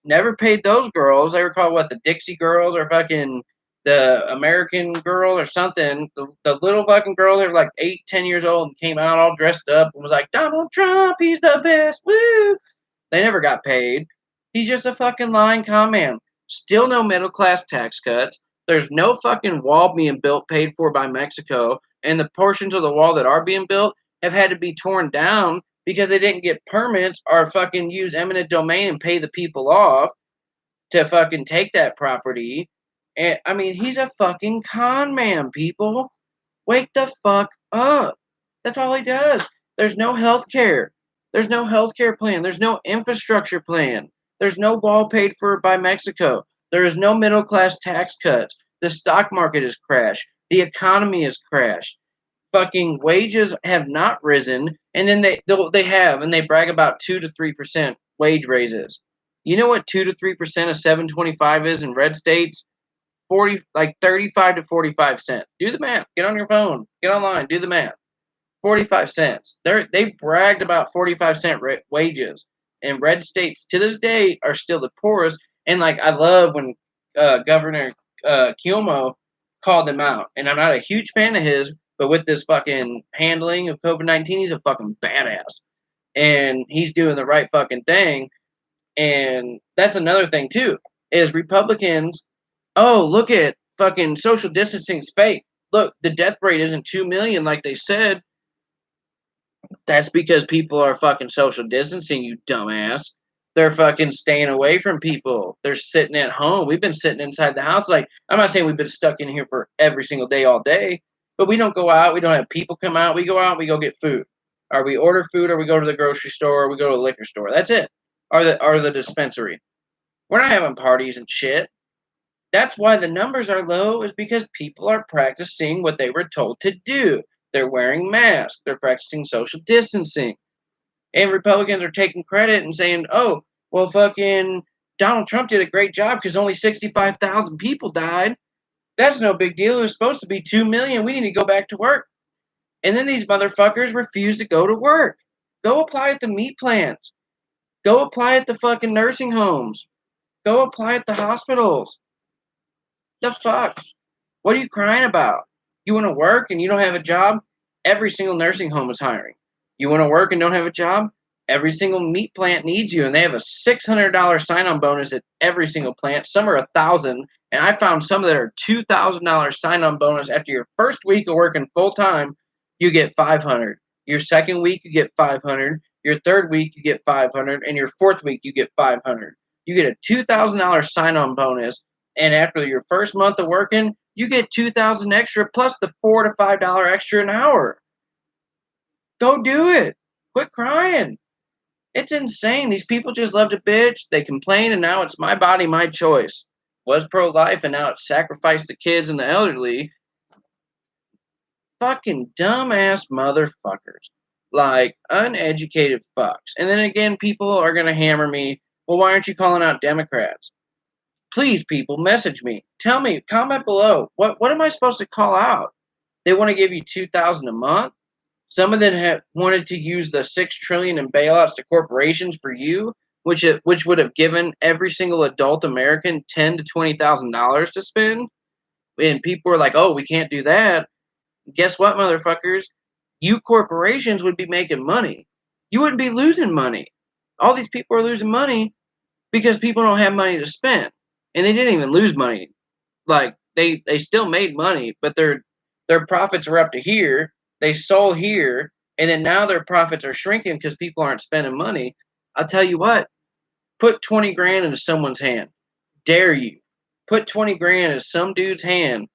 never paid those girls. They were called, what, the Dixie Girls or fucking the American Girl or something, the little fucking girl, they're like 8, 10 years old and came out all dressed up and was like, Donald Trump, he's the best, woo! They never got paid. He's just a fucking lying con man. Still no middle class tax cuts. There's no fucking wall being built paid for by Mexico, and the portions of the wall that are being built have had to be torn down because they didn't get permits or fucking use eminent domain and pay the people off to fucking take that property. And I mean, he's a fucking con man, people. Wake the fuck up. That's all he does. There's no health care. There's no health care plan. There's no infrastructure plan. There's no wall paid for by Mexico. There is no middle class tax cuts. The stock market has crashed. The economy has crashed. Fucking wages have not risen, and then they have, and they brag about 2 to 3% wage raises. You know what 2 to 3% of 725 is in red states? 35 to 45 cents. Do the math. Get on your phone. Get online. Do the math. 45 cents. They bragged about 45-cent wages, and red states to this day are still the poorest. And like I love when Governor Cuomo called them out, and I'm not a huge fan of his, but with this fucking handling of COVID-19, he's a fucking badass, and he's doing the right fucking thing. And that's another thing too is Republicans. Oh, look at fucking social distancing's fake. Look, the death rate isn't 2 million like they said. That's because people are fucking social distancing, you dumbass. They're fucking staying away from people. They're sitting at home. We've been sitting inside the house. Like, I'm not saying we've been stuck in here for every single day, all day, but we don't go out. We don't have people come out. We go out and we go get food. Or we order food, or we go to the grocery store, or we go to the liquor store. That's it. Or the dispensary. We're not having parties and shit. That's why the numbers are low, is because people are practicing what they were told to do. They're wearing masks. They're practicing social distancing. And Republicans are taking credit and saying, oh, well, fucking Donald Trump did a great job because only 65,000 people died. That's no big deal. It was supposed to be 2 million. We need to go back to work. And then these motherfuckers refuse to go to work. Go apply at the meat plants. Go apply at the fucking nursing homes. Go apply at the hospitals. The fuck? What are you crying about? You want to work and you don't have a job? Every single nursing home is hiring. You want to work and don't have a job? Every single meat plant needs you, and they have a $600 sign-on bonus at every single plant. Some are $1,000, and I found some that are $2,000 sign-on bonus. After your first week of working full time, you get $500. Your second week, you get $500. Your third week, you get $500, and your fourth week, you get $500. You get a $2,000 sign-on bonus, and after your first month of working, you get $2,000 extra plus the $4 to $5 extra an hour. Go do it. Quit crying. It's insane. These people just love to bitch. They complain, and now it's my body, my choice. Was pro-life, and now it's sacrifice the kids and the elderly. Fucking dumbass motherfuckers. Like, uneducated fucks. And then again, people are going to hammer me. Well, why aren't you calling out Democrats? Please, people, message me. Tell me, comment below. What am I supposed to call out? They want to give you $2,000 a month. Some of them have wanted to use the $6 trillion in bailouts to corporations for you, which would have given every single adult American $10,000 to $20,000 to spend. And people are like, "Oh, we can't do that." Guess what, motherfuckers? You corporations would be making money. You wouldn't be losing money. All these people are losing money because people don't have money to spend, and they didn't even lose money. Like they still made money, but their profits were up to here. They sold here, and then now their profits are shrinking because people aren't spending money. I'll tell you what, put 20 grand into someone's hand. Dare you. Put 20 grand in some dude's hand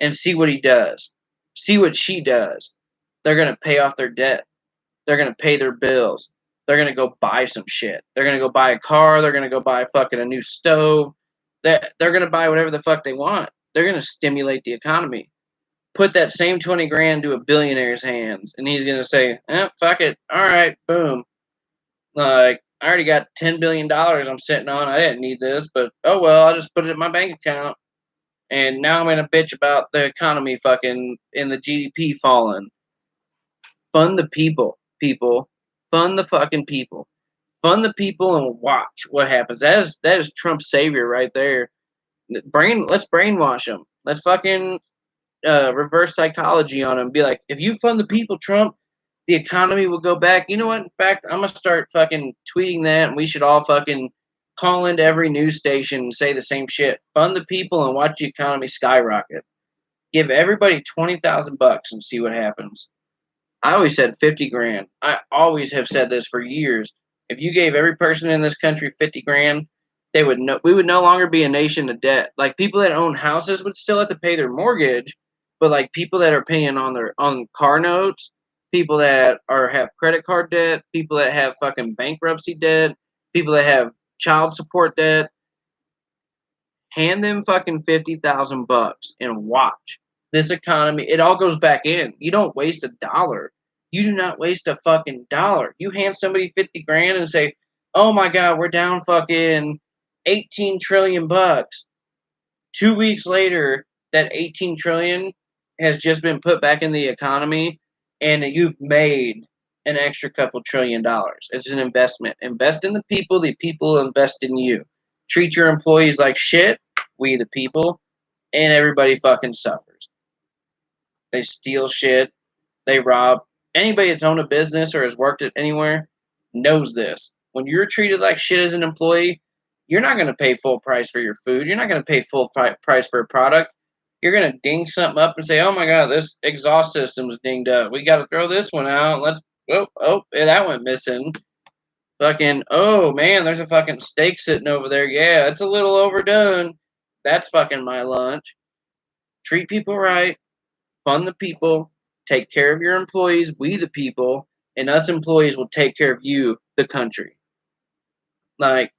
and see what he does. See what she does. They're going to pay off their debt. They're going to pay their bills. They're going to go buy some shit. They're going to go buy a car. They're going to go buy fucking a new stove. They're going to buy whatever the fuck they want. They're going to stimulate the economy. Put that same 20 grand to a billionaire's hands, and he's going to say, fuck it. All right, boom. Like, I already got $10 billion I'm sitting on. I didn't need this, but oh well, I'll just put it in my bank account. And now I'm going to bitch about the economy fucking and the GDP falling. Fund the people, people. Fund the fucking people. Fund the people and watch what happens. That is Trump's savior right there. Let's brainwash them. Let's fucking reverse psychology on them. Be like, if you fund the people, Trump, the economy will go back. You know what? In fact, I'm gonna start fucking tweeting that, and we should all fucking call into every news station and say the same shit. Fund the people and watch the economy skyrocket. Give everybody $20,000 and see what happens. I always said 50 grand. I always have said this for years. If you gave every person in this country 50 grand, we would no longer be a nation of debt. Like people that own houses would still have to pay their mortgage, but like people that are paying on car notes, people that are have credit card debt, people that have fucking bankruptcy debt, people that have child support debt, hand them fucking $50,000 and watch this economy. It all goes back in. You don't waste a dollar. You do not waste a fucking dollar. You hand somebody 50 grand and say, "Oh my god, we're down fucking 18 trillion bucks." 2 weeks later, that 18 trillion has just been put back in the economy, and you've made an extra couple $1 trillion. It's an investment. Invest in the people invest in you. Treat your employees like shit, we the people, and everybody fucking suffers. They steal shit, they rob. Anybody that's owned a business or has worked at anywhere knows this. When you're treated like shit as an employee, you're not going to pay full price for your food. You're not going to pay full price for a product. You're going to ding something up and say, "Oh my god, this exhaust system's dinged up. We got to throw this one out. Let's yeah, that went missing. Fucking oh man, there's a fucking steak sitting over there. Yeah, it's a little overdone. That's fucking my lunch." Treat people right, fund the people, take care of your employees, we the people, and us employees will take care of you, the country. Like,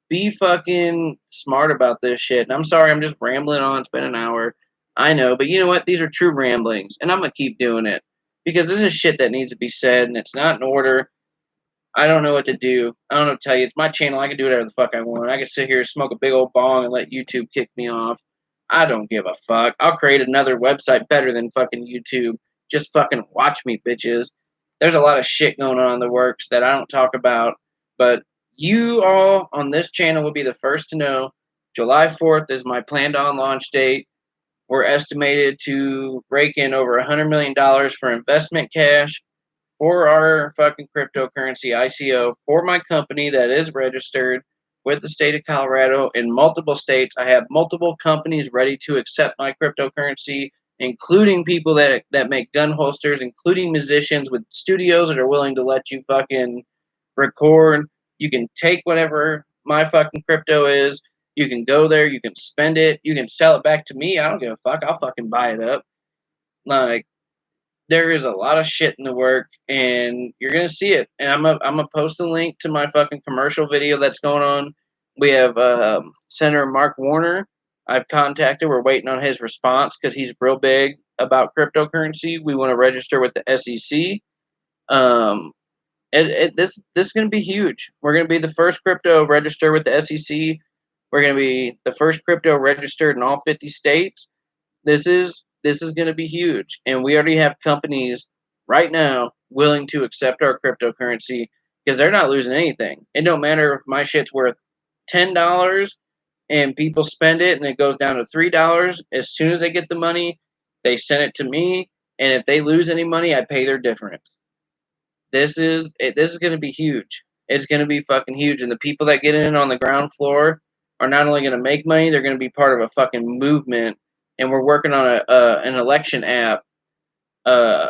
be fucking smart about this shit. And I'm sorry, I'm just rambling on. It's been an hour. I know, but you know what? These are true ramblings, and I'm gonna keep doing it because this is shit that needs to be said, and it's not in order. I don't know what to do. I don't know what to tell you. It's my channel. I can do whatever the fuck I want. I can sit here, smoke a big old bong, and let YouTube kick me off. I don't give a fuck. I'll create another website better than fucking YouTube. Just fucking watch me, bitches. There's a lot of shit going on in the works that I don't talk about, but you all on this channel will be the first to know. July 4th is my planned on launch date. We're estimated to rake in over $100 million for investment cash for our fucking cryptocurrency ICO for my company that is registered with the state of Colorado in multiple states. I have multiple companies ready to accept my cryptocurrency, including people that make gun holsters, including musicians with studios that are willing to let you fucking record. You can take whatever my fucking crypto is. You can go there, you can spend it, you can sell it back to me. I don't give a fuck. I'll fucking buy it up. Like, there is a lot of shit in the work, and you're gonna see it. And I'm gonna post a link to my fucking commercial video that's going on. We have Senator Mark Warner. I've contacted. We're waiting on his response because he's real big about cryptocurrency. We want to register with the SEC. Um, this is gonna be huge. We're gonna be the first crypto register with the SEC. We're gonna be the first crypto registered in all 50 states. This is going to be huge, and we already have companies right now willing to accept our cryptocurrency because they're not losing anything. It don't matter if my shit's worth $10 and people spend it and it goes down to $3. As soon as they get the money, they send it to me, and if they lose any money, I pay their difference. This is going to be huge. It's going to be fucking huge, and the people that get in on the ground floor are not only going to make money, they're going to be part of a fucking movement. And we're working on an election app uh,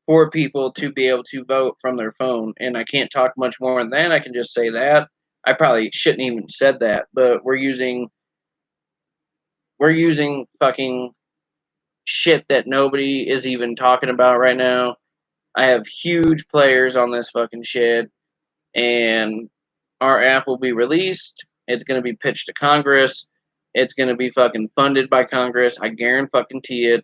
for people to be able to vote from their phone. And I can't talk much more than that. I can just say that. I probably shouldn't even said that, but we're using fucking shit that nobody is even talking about right now. I have huge players on this fucking shit, and our app will be released. It's going to be pitched to Congress. It's going to be fucking funded by Congress. I guarantee it.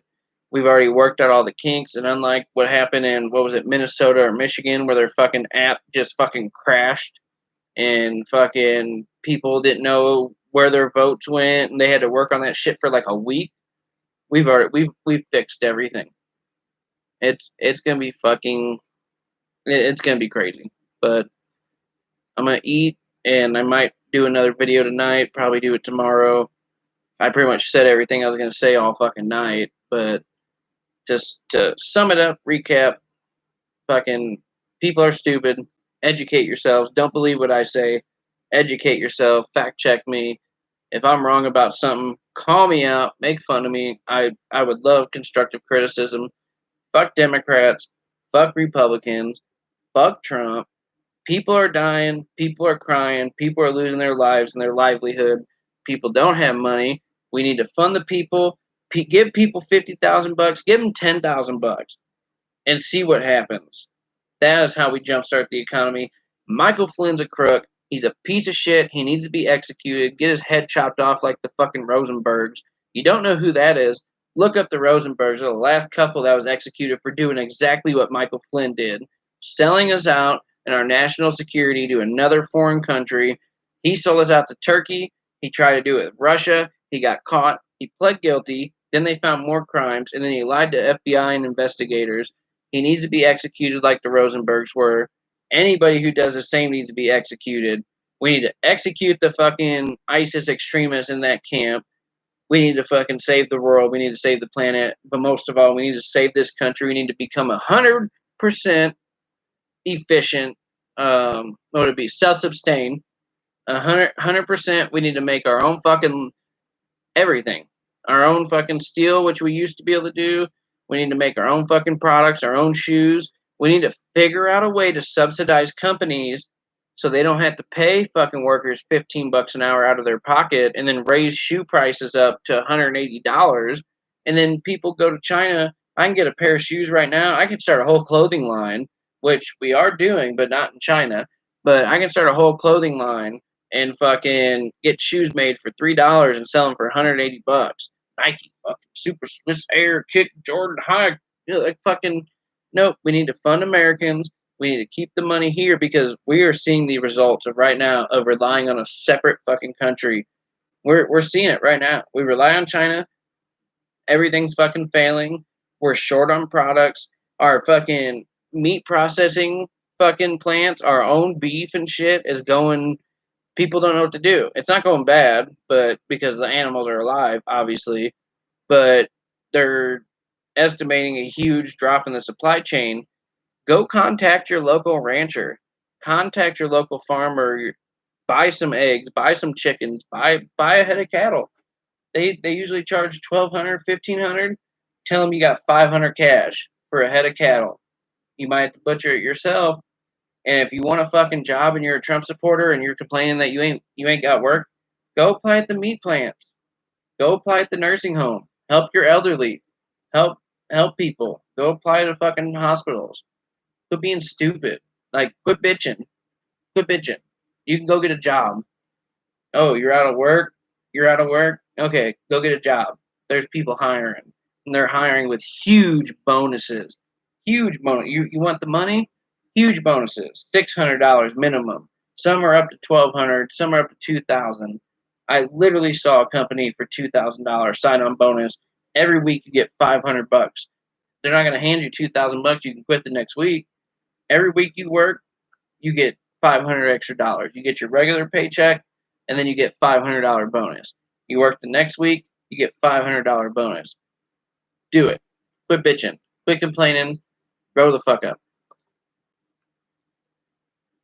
We've already worked out all the kinks, and unlike what happened in, what was it, Minnesota or Michigan, where their fucking app just fucking crashed and fucking people didn't know where their votes went, and they had to work on that shit for like a week. We've fixed everything. It's gonna be fucking it's gonna be crazy. But I'm gonna eat, and I might do another video tonight. Probably do it tomorrow. I pretty much said everything I was going to say all fucking night, but just to sum it up, recap, fucking people are stupid. Educate yourselves. Don't believe what I say. Educate yourself. Fact check me. If I'm wrong about something, call me out. Make fun of me. I would love constructive criticism. Fuck Democrats. Fuck Republicans. Fuck Trump. People are dying. People are crying. People are losing their lives and their livelihood. People don't have money. We need to fund the people. Give people $50,000. Give them $10,000 and see what happens. That is how we jumpstart the economy. Michael Flynn's a crook. He's a piece of shit. He needs to be executed. Get his head chopped off like the fucking Rosenbergs. You don't know who that is? Look up the Rosenbergs. They're the last couple that was executed for doing exactly what Michael Flynn did, selling us out and our national security to another foreign country. He sold us out to Turkey. He tried to do it with Russia. He got caught. He pled guilty. Then they found more crimes, and then he lied to FBI and investigators. He needs to be executed like the Rosenbergs were. Anybody who does the same needs to be executed. We need to execute the fucking ISIS extremists in that camp. We need to fucking save the world. We need to save the planet. But most of all, we need to save this country. We need to become 100% efficient. What would it be? Self-sustained. 100%. We need to make our own fucking everything. Our own fucking steel, which we used to be able to do. We need to make our own fucking products, our own shoes. We need to figure out a way to subsidize companies so they don't have to pay fucking workers $15 an hour out of their pocket and then raise shoe prices up to $180. And then people go to China. I can get a pair of shoes right now. I can start a whole clothing line, which we are doing, but not in China. But I can start a whole clothing line and fucking get shoes made for $3 and sell them for $180. Nike, fucking Super Swiss Air, Kick, Jordan High, like fucking nope. We need to fund Americans. We need to keep the money here because we are seeing the results of right now of relying on a separate fucking country. We're seeing it right now. We rely on China. Everything's fucking failing. We're short on products. Our fucking meat processing fucking plants, our own beef and shit is going. People don't know what to do. It's not going bad, but because the animals are alive, obviously, but they're estimating a huge drop in the supply chain. Go contact your local rancher, contact your local farmer, buy some eggs, buy some chickens, buy a head of cattle. They usually charge 1,200, 1,500. Tell them you got 500 cash for a head of cattle. You might have to butcher it yourself. And if you want a fucking job and you're a Trump supporter and you're complaining that you ain't got work, go apply at the meat plants. Go apply at the nursing home. Help your elderly. Help help people. Go apply to fucking hospitals. Quit being stupid. Like quit bitching. Quit bitching. You can go get a job. Oh, you're out of work? You're out of work? Okay, go get a job. There's people hiring. And they're hiring with huge bonuses. Huge bonus. You want the money? Huge bonuses. $600 minimum. Some are up to 1,200, some are up to 2,000. I literally saw a company for $2,000 sign on bonus. Every week you get $500. They're not going to hand you $2,000. You can quit the next week. Every week you work, you get 500 extra dollars. You get your regular paycheck, and then you get $500 bonus. You work the next week, you get $500 bonus. Do it. Quit bitching. Quit complaining. Grow the fuck up.